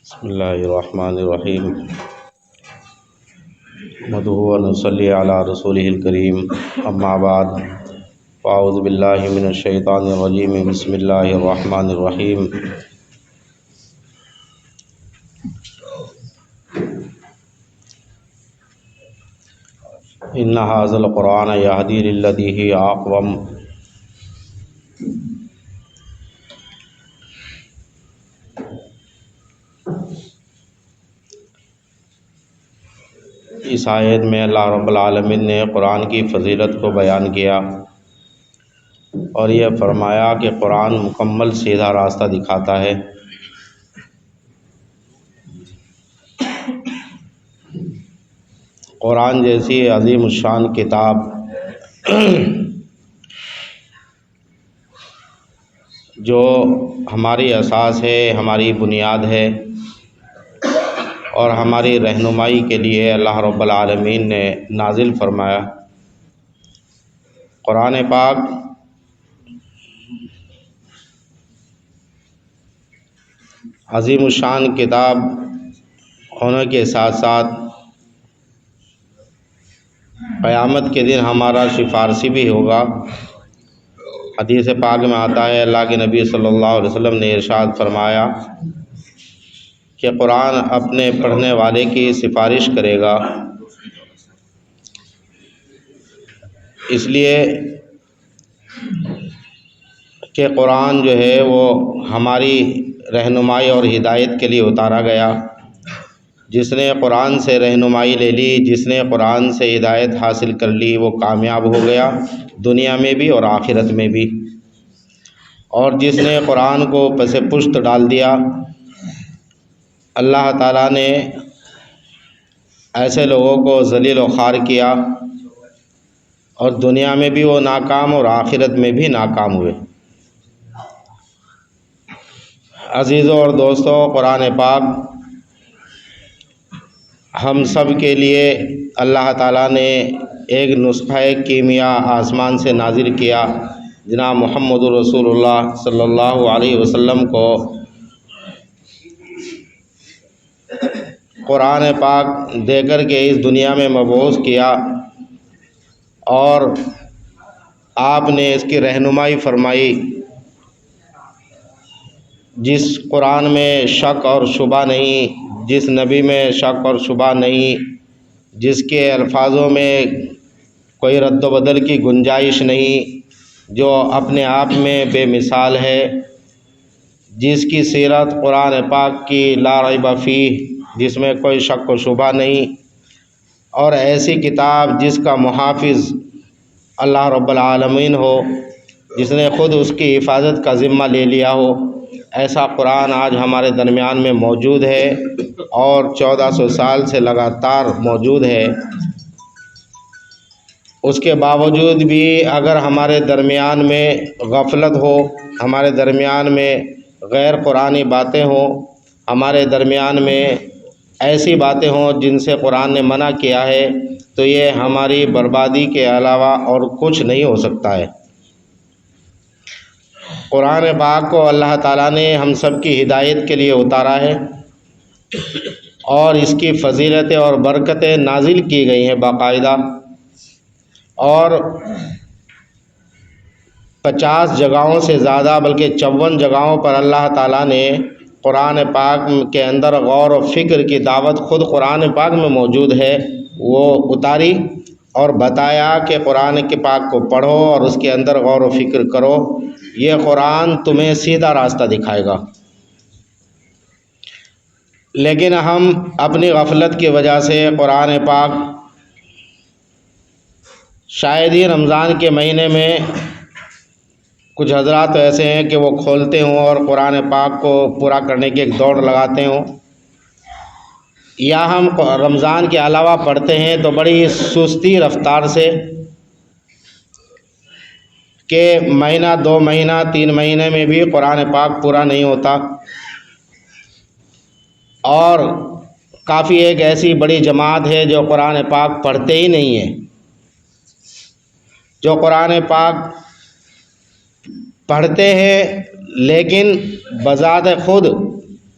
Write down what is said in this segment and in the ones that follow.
بسم اللہ الرحمن الرحیم نحمدہ و نصلی علی رسولہ الکریم اما بعد فاعوذ باللہ من الشیطان الرجیم بسم اللہ الرحمن الرحیم ان ھذا القرآن یہدی للتی ہی اقوم۔ اس آیت میں اللہ رب العالمین نے قرآن کی فضیلت کو بیان کیا اور یہ فرمایا کہ قرآن مکمل سیدھا راستہ دکھاتا ہے۔ قرآن جیسی عظیم الشان کتاب جو ہماری اساس ہے، ہماری بنیاد ہے اور ہماری رہنمائی کے لیے اللہ رب العالمین نے نازل فرمایا۔ قرآن پاک عظیم الشان کتاب ہونے کے ساتھ ساتھ قیامت کے دن ہمارا سفارشی بھی ہوگا۔ حدیث پاک میں آتا ہے، اللہ کے نبی صلی اللہ علیہ وسلم نے ارشاد فرمایا کہ قرآن اپنے پڑھنے والے کی سفارش کرے گا۔ اس لیے کہ قرآن جو ہے وہ ہماری رہنمائی اور ہدایت کے لیے اتارا گیا۔ جس نے قرآن سے رہنمائی لے لی، جس نے قرآن سے ہدایت حاصل کر لی، وہ کامیاب ہو گیا دنیا میں بھی اور آخرت میں بھی۔ اور جس نے قرآن کو پس پشت ڈال دیا، اللہ تعالیٰ نے ایسے لوگوں کو ذلیل و خوار کیا اور دنیا میں بھی وہ ناکام اور آخرت میں بھی ناکام ہوئے۔ عزیزوں اور دوستوں، قرآن پاک ہم سب کے لیے اللہ تعالیٰ نے ایک نسخہ کیمیا آسمان سے نازل کیا۔ جناب محمد رسول اللہ صلی اللہ علیہ وسلم کو قرآن پاک دے کر کے اس دنیا میں مبعوث کیا اور آپ نے اس کی رہنمائی فرمائی۔ جس قرآن میں شک اور شبہ نہیں، جس نبی میں شک اور شبہ نہیں، جس کے الفاظوں میں کوئی رد و بدل کی گنجائش نہیں، جو اپنے آپ میں بے مثال ہے، جس کی سیرت قرآن پاک کی لا ریب فیہ، جس میں کوئی شک و شبہ نہیں، اور ایسی کتاب جس کا محافظ اللہ رب العالمین ہو، جس نے خود اس کی حفاظت کا ذمہ لے لیا ہو، ایسا قرآن آج ہمارے درمیان میں موجود ہے اور 1400 سال سے لگاتار موجود ہے۔ اس کے باوجود بھی اگر ہمارے درمیان میں غفلت ہو، ہمارے درمیان میں غیر قرآنی باتیں ہوں، ہمارے درمیان میں ایسی باتیں ہوں جن سے قرآن نے منع کیا ہے، تو یہ ہماری بربادی کے علاوہ اور کچھ نہیں ہو سکتا ہے۔ قرآن پاک کو اللہ تعالیٰ نے ہم سب کی ہدایت کے لیے اتارا ہے اور اس کی فضیلتیں اور برکتیں نازل کی گئی ہیں باقاعدہ، اور 50 جگہوں سے زیادہ بلکہ 54 جگہوں پر اللہ تعالیٰ نے قرآن پاک کے اندر غور و فکر کی دعوت خود قرآن پاک میں موجود ہے، وہ اتاری اور بتایا کہ قرآن کے پاک کو پڑھو اور اس کے اندر غور و فکر کرو، یہ قرآن تمہیں سیدھا راستہ دکھائے گا۔ لیکن ہم اپنی غفلت کی وجہ سے قرآن پاک شاید ہی رمضان کے مہینے میں کچھ حضرات ایسے ہیں کہ وہ کھولتے ہوں اور قرآن پاک کو پورا کرنے کی ایک دوڑ لگاتے ہوں، یا ہم رمضان کے علاوہ پڑھتے ہیں تو بڑی سستی رفتار سے کہ مہینہ 2 مہینہ 3 مہینے میں بھی قرآن پاک پورا نہیں ہوتا، اور کافی ایک ایسی بڑی جماعت ہے جو قرآن پاک پڑھتے ہی نہیں ہیں، جو قرآن پاک پڑھتے ہیں لیکن بذات خود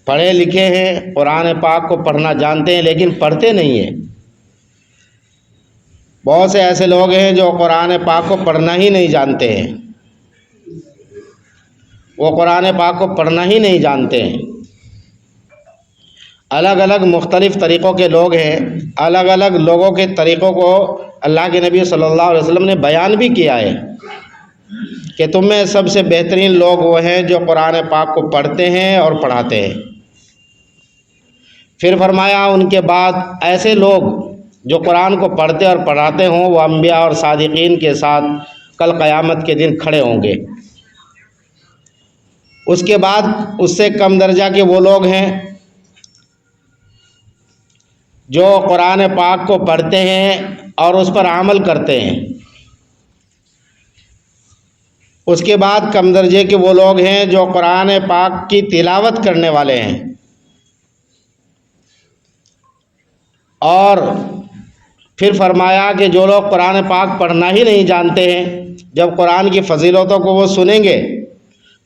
پڑھے لکھے ہیں، قرآن پاک کو پڑھنا جانتے ہیں، لیکن پڑھتے نہیں ہیں۔ بہت سے ایسے لوگ ہیں جو قرآن پاک کو پڑھنا ہی نہیں جانتے ہیں، وہ قرآن پاک کو پڑھنا ہی نہیں جانتے ہیں۔ الگ الگ مختلف طریقوں کے لوگ ہیں، الگ الگ لوگوں کے طریقوں کو اللہ کے نبی صلی اللہ علیہ وسلم نے بیان بھی کیا ہے کہ تم میں سب سے بہترین لوگ وہ ہیں جو قرآن پاک کو پڑھتے ہیں اور پڑھاتے ہیں۔ پھر فرمایا ان کے بعد ایسے لوگ جو قرآن کو پڑھتے اور پڑھاتے ہوں وہ انبیاء اور صادقین کے ساتھ کل قیامت کے دن کھڑے ہوں گے۔ اس کے بعد اس سے کم درجہ کے وہ لوگ ہیں جو قرآن پاک کو پڑھتے ہیں اور اس پر عمل کرتے ہیں۔ اس کے بعد کم درجے کے وہ لوگ ہیں جو قرآن پاک کی تلاوت کرنے والے ہیں، اور پھر فرمایا کہ جو لوگ قرآن پاک پڑھنا ہی نہیں جانتے ہیں، جب قرآن کی فضیلتوں کو وہ سنیں گے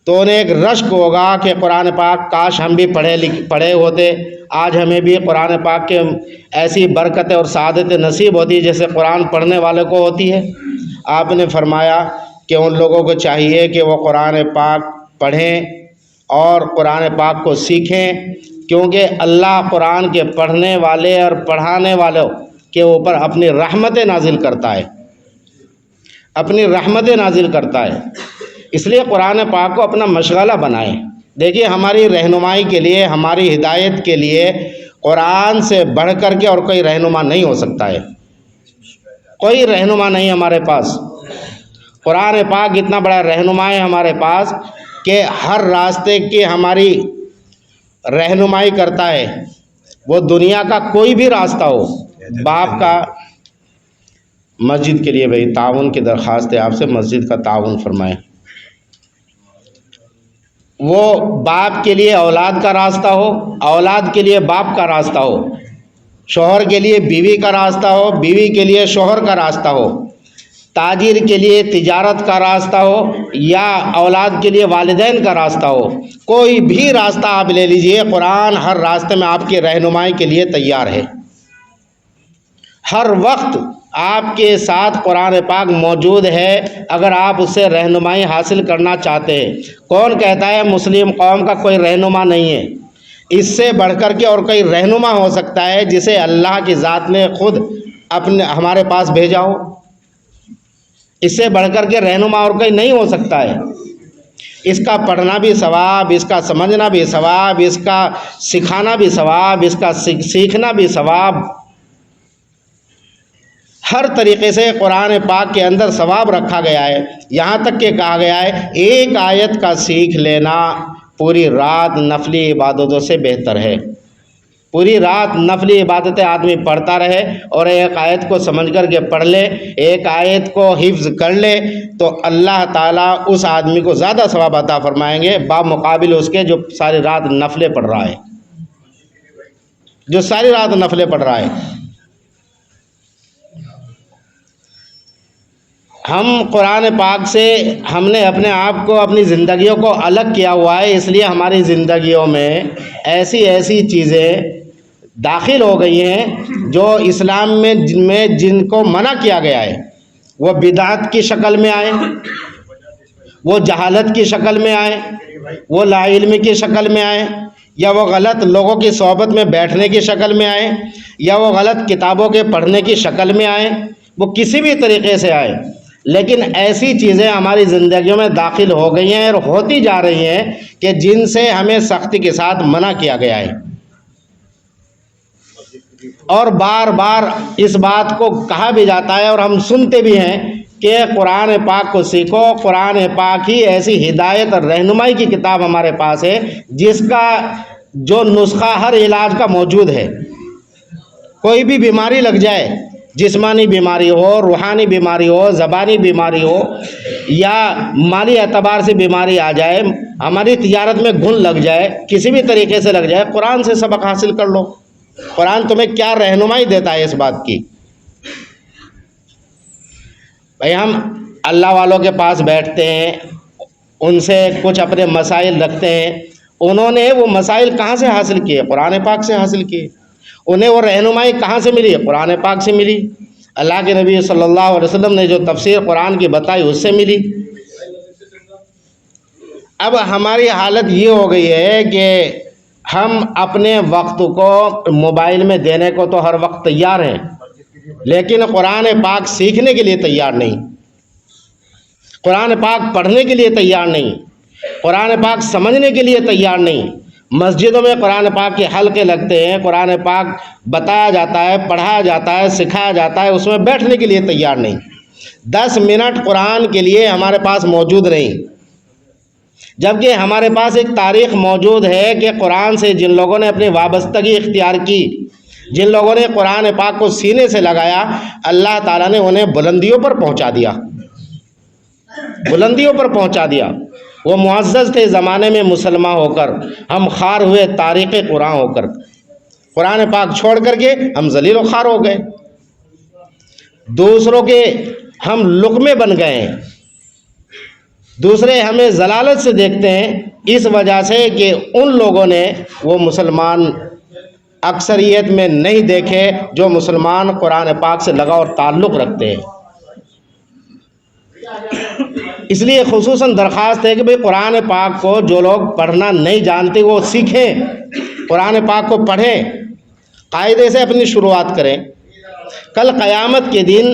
تو انہیں ایک رشک ہوگا کہ قرآن پاک کاش ہم بھی پڑھے ہوتے، آج ہمیں بھی قرآن پاک کے ایسی برکتیں اور سعادت نصیب ہوتی جیسے قرآن پڑھنے والے کو ہوتی ہے۔ آپ نے فرمایا کہ ان لوگوں کو چاہیے کہ وہ قرآن پاک پڑھیں اور قرآن پاک کو سیکھیں، کیونکہ اللہ قرآن کے پڑھنے والے اور پڑھانے والوں کے اوپر اپنی رحمتیں نازل کرتا ہے، اپنی رحمتیں نازل کرتا ہے۔ اس لیے قرآن پاک کو اپنا مشغلہ بنائیں۔ دیکھیے ہماری رہنمائی کے لیے، ہماری ہدایت کے لیے قرآن سے بڑھ کر کے اور کوئی رہنما نہیں ہو سکتا ہے، کوئی رہنما نہیں ہمارے پاس۔ قرآن پاک اتنا بڑا رہنما ہے ہمارے پاس کہ ہر راستے کی ہماری رہنمائی کرتا ہے، وہ دنیا کا کوئی بھی راستہ ہو۔ باپ کا مسجد کے لیے بھائی تعاون کی درخواست ہے آپ سے، مسجد کا تعاون فرمائیں۔ وہ باپ کے لیے اولاد کا راستہ ہو، اولاد کے لیے باپ کا راستہ ہو، شوہر کے لیے بیوی کا راستہ ہو، بیوی کے لیے شوہر کا راستہ ہو، تاجر کے لیے تجارت کا راستہ ہو، یا اولاد کے لیے والدین کا راستہ ہو، کوئی بھی راستہ آپ لے لیجئے، قرآن ہر راستے میں آپ کی رہنمائی کے لیے تیار ہے۔ ہر وقت آپ کے ساتھ قرآن پاک موجود ہے اگر آپ اس سے رہنمائی حاصل کرنا چاہتے ہیں۔ کون کہتا ہے مسلم قوم کا کوئی رہنما نہیں ہے؟ اس سے بڑھ کر کے اور کوئی رہنما ہو سکتا ہے جسے اللہ کی ذات نے خود ہمارے پاس بھیجا ہو؟ اس سے بڑھ کر کے رہنما اور کوئی نہیں ہو سکتا ہے۔ اس کا پڑھنا بھی ثواب، اس کا سمجھنا بھی ثواب، اس کا سکھانا بھی ثواب، اس کا سیکھنا بھی ثواب۔ ہر طریقے سے قرآن پاک کے اندر ثواب رکھا گیا ہے، یہاں تک کہ کہا گیا ہے ایک آیت کا سیکھ لینا پوری رات نفلی عبادتوں سے بہتر ہے۔ پوری رات نفلی عبادتیں آدمی پڑھتا رہے اور ایک آیت کو سمجھ کر کے پڑھ لے، ایک آیت کو حفظ کر لے، تو اللہ تعالیٰ اس آدمی کو زیادہ ثواب عطا فرمائیں گے بمقابل اس کے جو ساری رات نفلیں پڑھ رہا ہے، جو ساری رات نفلیں پڑھ رہا ہے۔ ہم قرآن پاک سے ہم نے اپنے آپ کو، اپنی زندگیوں کو الگ کیا ہوا ہے، اس لیے ہماری زندگیوں میں ایسی چیزیں داخل ہو گئی ہیں جو اسلام میں جن کو منع کیا گیا ہے، وہ بدعت کی شکل میں آئے، وہ جہالت کی شکل میں آئے، وہ لا علمی کی شکل میں آئے، یا وہ غلط لوگوں کی صحبت میں بیٹھنے کی شکل میں آئے، یا وہ غلط کتابوں کے پڑھنے کی شکل میں آئے، وہ کسی بھی طریقے سے آئے، لیکن ایسی چیزیں ہماری زندگیوں میں داخل ہو گئی ہیں اور ہوتی جا رہی ہیں کہ جن سے ہمیں سختی کے ساتھ منع کیا گیا ہے۔ اور بار بار اس بات کو کہا بھی جاتا ہے اور ہم سنتے بھی ہیں کہ قرآن پاک کو سیکھو، قرآن پاک ہی ایسی ہدایت اور رہنمائی کی کتاب ہمارے پاس ہے جس کا جو نسخہ ہر علاج کا موجود ہے۔ کوئی بھی بیماری لگ جائے، جسمانی بیماری ہو، روحانی بیماری ہو، زبانی بیماری ہو، یا مالی اعتبار سے بیماری آ جائے، ہماری تجارت میں گھن لگ جائے، کسی بھی طریقے سے لگ جائے، قرآن سے سبق حاصل کر لو۔ قرآن تمہیں کیا رہنمائی دیتا ہے اس بات کی؟ بھائی ہم اللہ والوں کے پاس بیٹھتے ہیں، ان سے کچھ اپنے مسائل رکھتے ہیں، انہوں نے وہ مسائل کہاں سے حاصل کیے؟ قرآن پاک سے حاصل کیے۔ انہیں وہ رہنمائی کہاں سے ملی؟ قرآن پاک سے ملی۔ اللہ کے نبی صلی اللہ علیہ وسلم نے جو تفسیر قرآن کی بتائی اس سے ملی۔ اب ہماری حالت یہ ہو گئی ہے کہ ہم اپنے وقت کو موبائل میں دینے کو تو ہر وقت تیار ہیں، لیکن قرآن پاک سیکھنے کے لیے تیار نہیں، قرآن پاک پڑھنے کے لیے تیار نہیں، قرآن پاک سمجھنے کے لیے تیار نہیں۔ مسجدوں میں قرآن پاک کے حلقے لگتے ہیں، قرآن پاک بتایا جاتا ہے، پڑھایا جاتا ہے، سکھایا جاتا ہے، اس میں بیٹھنے کے لیے تیار نہیں۔ 10 منٹ قرآن کے لیے ہمارے پاس موجود نہیں، جبکہ ہمارے پاس ایک تاریخ موجود ہے کہ قرآن سے جن لوگوں نے اپنی وابستگی اختیار کی، جن لوگوں نے قرآن پاک کو سینے سے لگایا، اللہ تعالیٰ نے انہیں بلندیوں پر پہنچا دیا، بلندیوں پر پہنچا دیا۔ وہ معزز تھے زمانے میں مسلمان ہو کر، ہم خوار ہوئے تاریخ قرآن ہو کر، قرآن پاک چھوڑ کر کے ہم ذلیل و خوار ہو گئے، دوسروں کے ہم لقمے بن گئے ہیں، دوسرے ہمیں ضلالت سے دیکھتے ہیں، اس وجہ سے کہ ان لوگوں نے وہ مسلمان اکثریت میں نہیں دیکھے جو مسلمان قرآن پاک سے لگاؤ اور تعلق رکھتے ہیں۔ اس لیے خصوصاً درخواست ہے کہ بھئی قرآن پاک کو جو لوگ پڑھنا نہیں جانتے وہ سیکھیں، قرآن پاک کو پڑھیں، قاعدے سے اپنی شروعات کریں۔ کل قیامت کے دن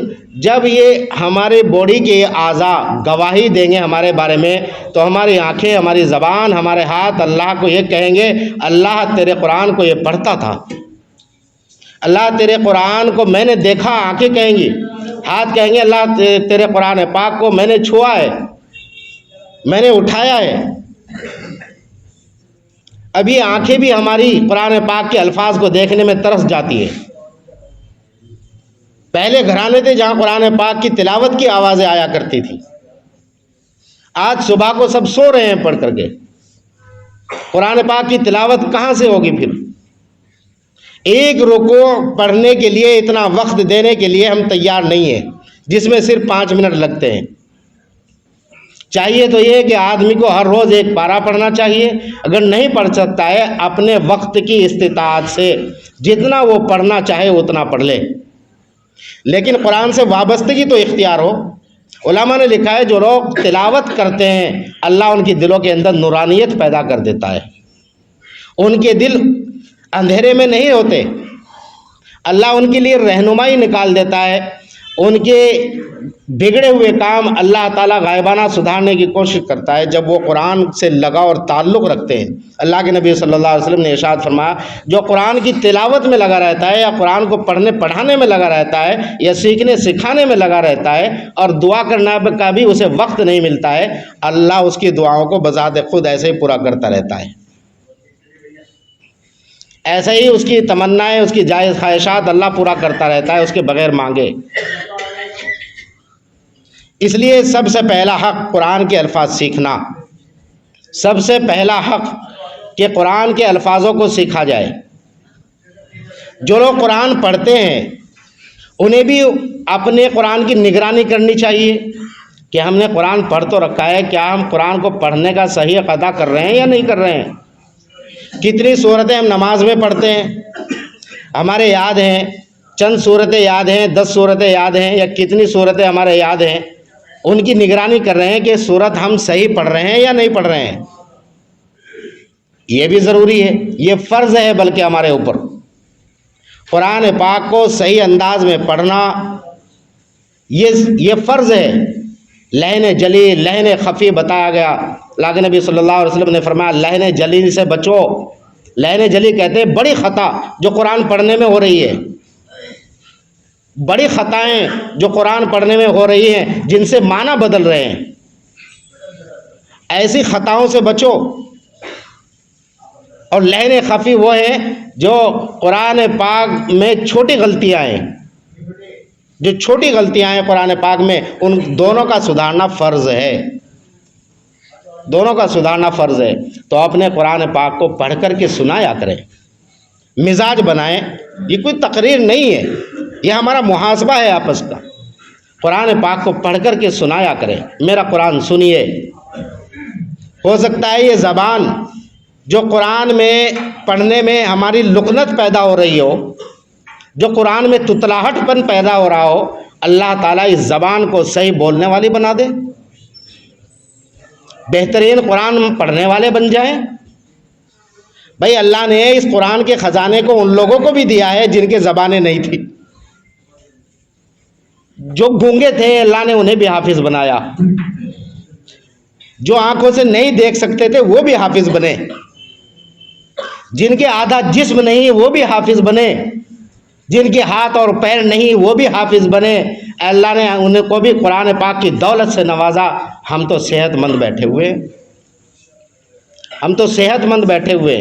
جب یہ ہمارے باڈی کے اعضاء گواہی دیں گے ہمارے بارے میں، تو ہماری آنکھیں، ہماری زبان، ہمارے ہاتھ اللہ کو یہ کہیں گے، اللہ تیرے قرآن کو یہ پڑھتا تھا، اللہ تیرے قرآن کو میں نے دیکھا، آنکھیں کہیں گی، ہاتھ کہیں گے اللہ تیرے قرآن پاک کو میں نے چھوا ہے، میں نے اٹھایا ہے۔ ابھی آنکھیں بھی ہماری قرآن پاک کے الفاظ کو دیکھنے میں ترس جاتی ہیں۔ پہلے گھرانے تھے جہاں قرآن پاک کی تلاوت کی آوازیں آیا کرتی تھی، آج صبح کو سب سو رہے ہیں پڑھ کر کے، قرآن پاک کی تلاوت کہاں سے ہوگی؟ پھر ایک رکوع پڑھنے کے لیے اتنا وقت دینے کے لیے ہم تیار نہیں ہیں، جس میں صرف 5 منٹ لگتے ہیں۔ چاہیے تو یہ کہ آدمی کو ہر روز ایک پارہ پڑھنا چاہیے، اگر نہیں پڑھ سکتا ہے اپنے وقت کی استطاعت سے جتنا وہ پڑھنا چاہے اتنا پڑھ لے، لیکن قرآن سے وابستگی تو اختیار ہو۔ علماء نے لکھا ہے جو لوگ تلاوت کرتے ہیں اللہ ان کی دلوں کے اندر نورانیت پیدا کر دیتا ہے، ان کے دل اندھیرے میں نہیں ہوتے، اللہ ان کے لیے رہنمائی نکال دیتا ہے، ان کے بگڑے ہوئے کام اللہ تعالیٰ غائبانہ سدھارنے کی کوشش کرتا ہے جب وہ قرآن سے لگاؤ اور تعلق رکھتے ہیں۔ اللہ کے نبی صلی اللہ علیہ وسلم نے ارشاد فرمایا، جو قرآن کی تلاوت میں لگا رہتا ہے یا قرآن کو پڑھنے پڑھانے میں لگا رہتا ہے یا سیکھنے سکھانے میں لگا رہتا ہے اور دعا کرنا کا بھی اسے وقت نہیں ملتا ہے، اللہ اس کی دعاؤں کو بذات خود ایسے ہی پورا کرتا رہتا ہے، ایسے ہی اس کی تمنائیں، اس کی جائز خواہشات اللہ پورا کرتا رہتا ہے اس کے بغیر مانگے۔ اس لیے سب سے پہلا حق قرآن کے الفاظ سیکھنا، سب سے پہلا حق کہ قرآن کے الفاظوں کو سیکھا جائے۔ جو لوگ قرآن پڑھتے ہیں انہیں بھی اپنے قرآن کی نگرانی کرنی چاہیے کہ ہم نے قرآن پڑھ تو رکھا ہے، کیا ہم قرآن کو پڑھنے کا صحیح ادا کر رہے ہیں یا نہیں کر رہے ہیں؟ کتنی صورتیں ہم نماز میں پڑھتے ہیں، ہمارے یاد ہیں، چند صورتیں یاد ہیں، 10 صورتیں یاد ہیں، یا کتنی صورتیں ہمارے یاد ہیں، ان کی نگرانی کر رہے ہیں کہ صورت ہم صحیح پڑھ رہے ہیں یا نہیں پڑھ رہے ہیں؟ یہ بھی ضروری ہے، یہ فرض ہے بلکہ ہمارے اوپر قرآن پاک کو صحیح انداز میں پڑھنا، یہ فرض ہے۔ لہن جلی لہن خفی بتایا گیا، اللہ کے نبی صلی اللہ علیہ وسلم نے فرمایا لہن جلی سے بچو۔ لہن جلی کہتے ہیں بڑی خطا جو قرآن پڑھنے میں ہو رہی ہے، بڑی خطائیں جو قرآن پڑھنے میں ہو رہی ہیں جن سے معنی بدل رہے ہیں، ایسی خطاؤں سے بچو۔ اور لہن خفی وہ ہیں جو قرآن پاک میں چھوٹی غلطیاں ہیں، جو چھوٹی غلطیاں ہیں قرآن پاک میں، ان دونوں کا سدھارنا فرض ہے، دونوں کا سدھارنا فرض ہے۔ تو اپنے قرآن پاک کو پڑھ کر کے سنایا کریں، مزاج بنائیں۔ یہ کوئی تقریر نہیں ہے، یہ ہمارا محاسبہ ہے آپس کا۔ قرآن پاک کو پڑھ کر کے سنایا کریں، میرا قرآن سنیے۔ ہو سکتا ہے یہ زبان جو قرآن میں پڑھنے میں ہماری لکنت پیدا ہو رہی ہو، جو قرآن میں تتلاہٹ پن پیدا ہو رہا ہو، اللہ تعالیٰ اس زبان کو صحیح بولنے والی بنا دے، بہترین قرآن پڑھنے والے بن جائیں۔ بھائی اللہ نے اس قرآن کے خزانے کو ان لوگوں کو بھی دیا ہے جن کے زبانیں نہیں تھی، جو گونگے تھے اللہ نے انہیں بھی حافظ بنایا، جو آنکھوں سے نہیں دیکھ سکتے تھے وہ بھی حافظ بنے، جن کے آدھا جسم نہیں وہ بھی حافظ بنے، جن کے ہاتھ اور پیر نہیں وہ بھی حافظ بنے۔ اللہ نے ان کو بھی قرآن پاک کی دولت سے نوازا۔ ہم تو صحت مند بیٹھے ہوئے، ہم تو صحت مند بیٹھے ہوئے،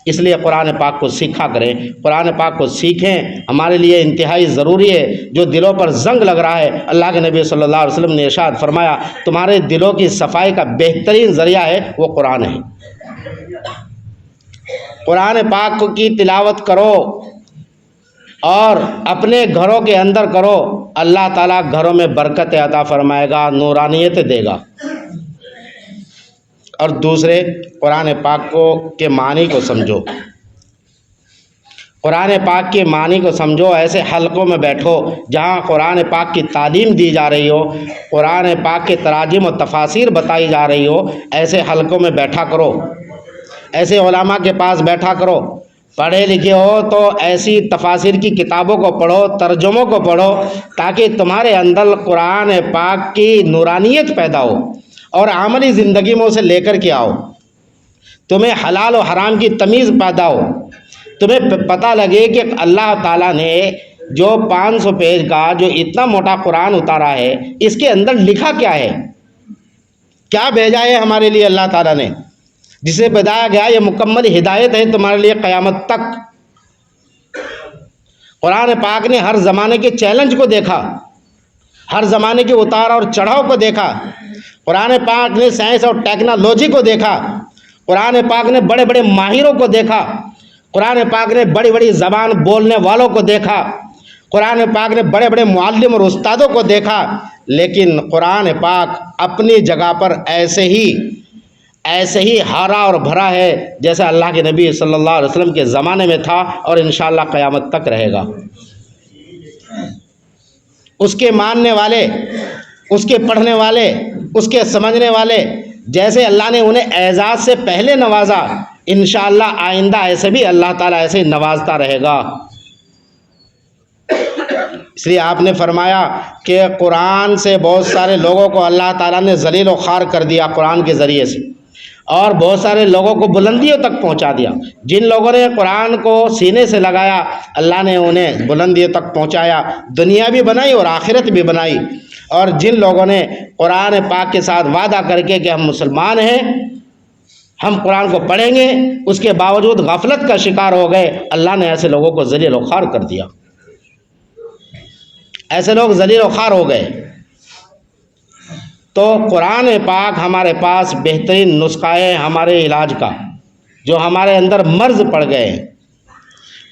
اس لیے قرآن پاک کو سیکھا کریں، قرآن پاک کو سیکھیں، ہمارے لیے انتہائی ضروری ہے۔ جو دلوں پر زنگ لگ رہا ہے، اللہ کے نبی صلی اللہ علیہ وسلم نے ارشاد فرمایا تمہارے دلوں کی صفائی کا بہترین ذریعہ ہے وہ قرآن ہے۔ قرآن پاک کی تلاوت کرو اور اپنے گھروں کے اندر کرو، اللہ تعالیٰ گھروں میں برکت عطا فرمائے گا، نورانیت دے گا۔ اور دوسرے، قرآن پاک کے معنی کو سمجھو، قرآن پاک کے معنی کو سمجھو۔ ایسے حلقوں میں بیٹھو جہاں قرآن پاک کی تعلیم دی جا رہی ہو، قرآن پاک کے تراجم و تفاسیر بتائی جا رہی ہو، ایسے حلقوں میں بیٹھا کرو، ایسے علماء کے پاس بیٹھا کرو۔ پڑھے لکھے ہو تو ایسی تفاسیر کی کتابوں کو پڑھو، ترجموں کو پڑھو، تاکہ تمہارے اندر قرآن پاک کی نورانیت پیدا ہو اور عملی زندگی میں اسے لے کر کے آؤ، تمہیں حلال و حرام کی تمیز پیدا ہو، تمہیں پتہ لگے کہ اللہ تعالیٰ نے جو 500 پیج کا جو اتنا موٹا قرآن اتارا ہے، اس کے اندر لکھا کیا ہے، کیا بھیجا ہے ہمارے لیے اللہ تعالیٰ نے، جسے بتایا گیا یہ مکمل ہدایت ہے تمہارے لیے قیامت تک۔ قرآن پاک نے ہر زمانے کے چیلنج کو دیکھا، ہر زمانے کے اتار اور چڑھاؤ کو دیکھا، قرآن پاک نے سائنس اور ٹیکنالوجی کو دیکھا، قرآن پاک نے بڑے بڑے ماہروں کو دیکھا، قرآن پاک نے بڑی بڑی زبان بولنے والوں کو دیکھا، قرآن پاک نے بڑے بڑے معلم اور استادوں کو دیکھا، لیکن قرآن پاک اپنی جگہ پر ایسے ہی ہارا اور بھرا ہے جیسے اللہ کے نبی صلی اللہ علیہ وسلم کے زمانے میں تھا اور انشاءاللہ قیامت تک رہے گا۔ اس کے ماننے والے، اس کے پڑھنے والے، اس کے سمجھنے والے، جیسے اللہ نے انہیں اعزاز سے پہلے نوازا، انشاءاللہ آئندہ ایسے بھی اللہ تعالیٰ ایسے ہی نوازتا رہے گا۔ اس لیے آپ نے فرمایا کہ قرآن سے بہت سارے لوگوں کو اللہ تعالیٰ نے ذلیل و خوار کر دیا قرآن کے ذریعے سے، اور بہت سارے لوگوں کو بلندیوں تک پہنچا دیا۔ جن لوگوں نے قرآن کو سینے سے لگایا، اللہ نے انہیں بلندیوں تک پہنچایا، دنیا بھی بنائی اور آخرت بھی بنائی۔ اور جن لوگوں نے قرآن پاک کے ساتھ وعدہ کر کے کہ ہم مسلمان ہیں، ہم قرآن کو پڑھیں گے، اس کے باوجود غفلت کا شکار ہو گئے، اللہ نے ایسے لوگوں کو ذلیل و خوار کر دیا، ایسے لوگ ذلیل و خوار ہو گئے۔ تو قرآن پاک ہمارے پاس بہترین نسخہ ہے ہمارے علاج کا، جو ہمارے اندر مرض پڑ گئے ہیں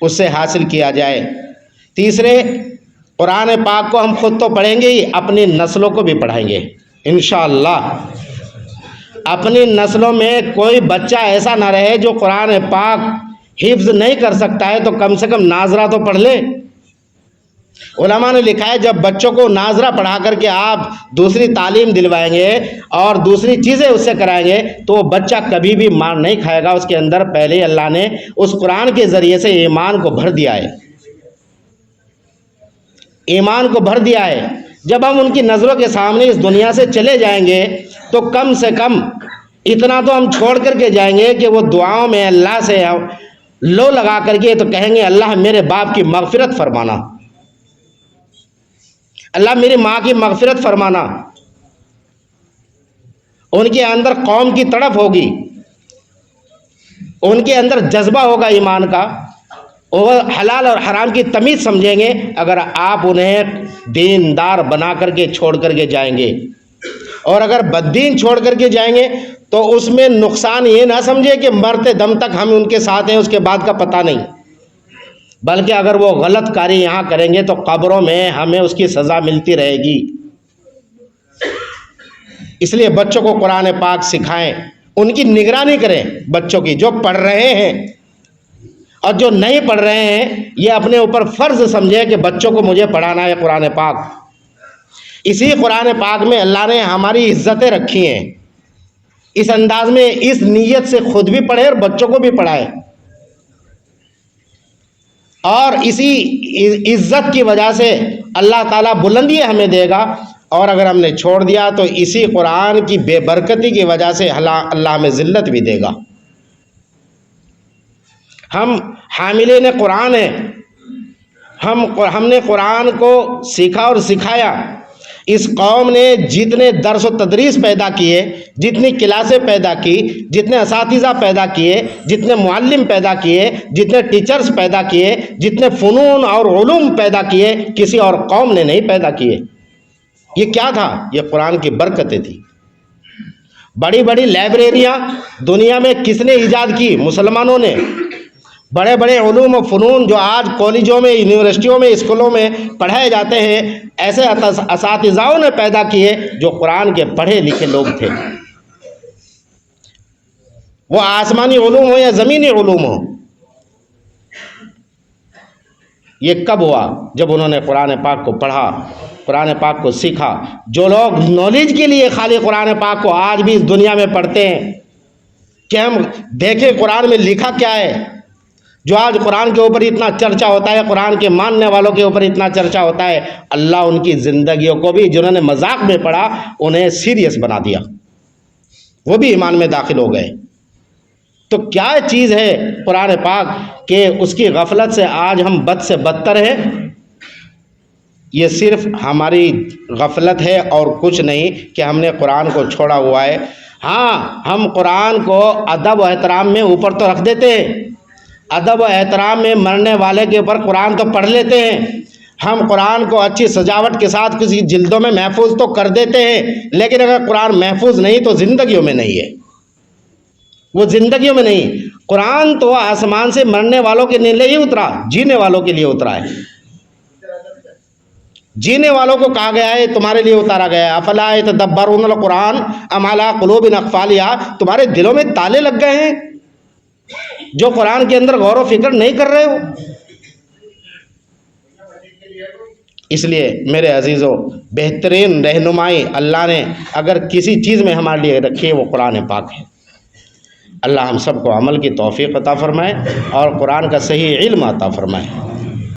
اس سے حاصل کیا جائے۔ تیسرے، قرآن پاک کو ہم خود تو پڑھیں گے ہی، اپنی نسلوں کو بھی پڑھائیں گے انشاءاللہ۔ اپنی نسلوں میں کوئی بچہ ایسا نہ رہے جو قرآن پاک حفظ نہیں کر سکتا ہے تو کم سے کم ناظرہ تو پڑھ لے۔ علماء نے لکھا ہے جب بچوں کو ناظرہ پڑھا کر کے آپ دوسری تعلیم دلوائیں گے اور دوسری چیزیں اس سے کرائیں گے تو وہ بچہ کبھی بھی مار نہیں کھائے گا۔ اس کے اندر پہلے ہی اللہ نے اس قرآن کے ذریعے سے ایمان کو بھر دیا ہے، ایمان کو بھر دیا ہے۔ جب ہم ان کی نظروں کے سامنے اس دنیا سے چلے جائیں گے تو کم سے کم اتنا تو ہم چھوڑ کر کے جائیں گے کہ وہ دعاؤں میں اللہ سے لو لگا کر کے تو کہیں گے اللہ میرے باپ کی مغفرت فرمانا، اللہ میری ماں کی مغفرت فرمانا۔ ان کے اندر قوم کی تڑپ ہوگی، ان کے اندر جذبہ ہوگا ایمان کا، وہ حلال اور حرام کی تمیز سمجھیں گے اگر آپ انہیں دیندار بنا کر کے چھوڑ کر کے جائیں گے۔ اور اگر بددین چھوڑ کر کے جائیں گے تو اس میں نقصان یہ نہ سمجھے کہ مرتے دم تک ہم ان کے ساتھ ہیں، اس کے بعد کا پتہ نہیں، بلکہ اگر وہ غلط کاری یہاں کریں گے تو قبروں میں ہمیں اس کی سزا ملتی رہے گی۔ اس لیے بچوں کو قرآن پاک سکھائیں، ان کی نگرانی کریں بچوں کی، جو پڑھ رہے ہیں اور جو نہیں پڑھ رہے ہیں، یہ اپنے اوپر فرض سمجھے کہ بچوں کو مجھے پڑھانا ہے قرآن پاک۔ اسی قرآن پاک میں اللہ نے ہماری عزتیں رکھی ہیں، اس انداز میں اس نیت سے خود بھی پڑھے اور بچوں کو بھی پڑھائے، اور اسی عزت کی وجہ سے اللہ تعالیٰ بلندی ہمیں دے گا، اور اگر ہم نے چھوڑ دیا تو اسی قرآن کی بے برکتی کی وجہ سے اللہ ہمیں ذلت بھی دے گا۔ ہم حاملین قرآن ہیں، ہم نے قرآن کو سیکھا اور سکھایا۔ اس قوم نے جتنے درس و تدریس پیدا کیے، جتنی کلاسیں پیدا کی، جتنے اساتذہ پیدا کیے، جتنے معلم پیدا کیے، جتنے ٹیچرز پیدا کیے، جتنے فنون اور علوم پیدا کیے، کسی اور قوم نے نہیں پیدا کیے۔ یہ کیا تھا؟ یہ قرآن کی برکتیں تھی۔ بڑی بڑی لائبریریاں دنیا میں کس نے ایجاد کی؟ مسلمانوں نے۔ بڑے بڑے علوم و فنون جو آج کالجوں میں، یونیورسٹیوں میں، اسکولوں میں پڑھائے جاتے ہیں، ایسے اساتذاؤں نے پیدا کیے جو قرآن کے پڑھے لکھے لوگ تھے، وہ آسمانی علوم ہو یا زمینی علوم ہو۔ یہ کب ہوا؟ جب انہوں نے قرآن پاک کو پڑھا، قرآن پاک کو سیکھا۔ جو لوگ نالج کے لیے خالی قرآن پاک کو آج بھی اس دنیا میں پڑھتے ہیں کہ ہم دیکھیں قرآن میں لکھا کیا ہے، جو آج قرآن کے اوپر اتنا چرچا ہوتا ہے، قرآن کے ماننے والوں کے اوپر اتنا چرچا ہوتا ہے، اللہ ان کی زندگیوں کو بھی، جنہوں نے مذاق میں پڑھا، انہیں سیریس بنا دیا، وہ بھی ایمان میں داخل ہو گئے۔ تو کیا چیز ہے قرآن پاک کہ اس کی غفلت سے آج ہم بد سے بدتر ہیں؟ یہ صرف ہماری غفلت ہے اور کچھ نہیں کہ ہم نے قرآن کو چھوڑا ہوا ہے۔ ہاں، ہم قرآن کو ادب و احترام میں اوپر تو رکھ دیتے ہیں، ادب و احترام میں مرنے والے کے اوپر قرآن تو پڑھ لیتے ہیں، ہم قرآن کو اچھی سجاوٹ کے ساتھ کسی جلدوں میں محفوظ تو کر دیتے ہیں، لیکن اگر قرآن محفوظ نہیں تو زندگیوں میں نہیں ہے، وہ زندگیوں میں نہیں۔ قرآن تو آسمان سے مرنے والوں کے لیے نہیں اترا، جینے والوں کے لیے اترا ہے۔ جینے والوں کو کہا گیا ہے تمہارے لیے اتارا گیا ہے۔ افلا یتدبرون القرآن ام علی قلوب اقفالہا، تمہارے دلوں میں تالے لگ گئے ہیں جو قرآن کے اندر غور و فکر نہیں کر رہے ہو۔ اس لیے میرے عزیزو، بہترین رہنمائی اللہ نے اگر کسی چیز میں ہمارے لیے رکھی ہے وہ قرآن پاک ہے۔ اللہ ہم سب کو عمل کی توفیق عطا فرمائے اور قرآن کا صحیح علم عطا فرمائے۔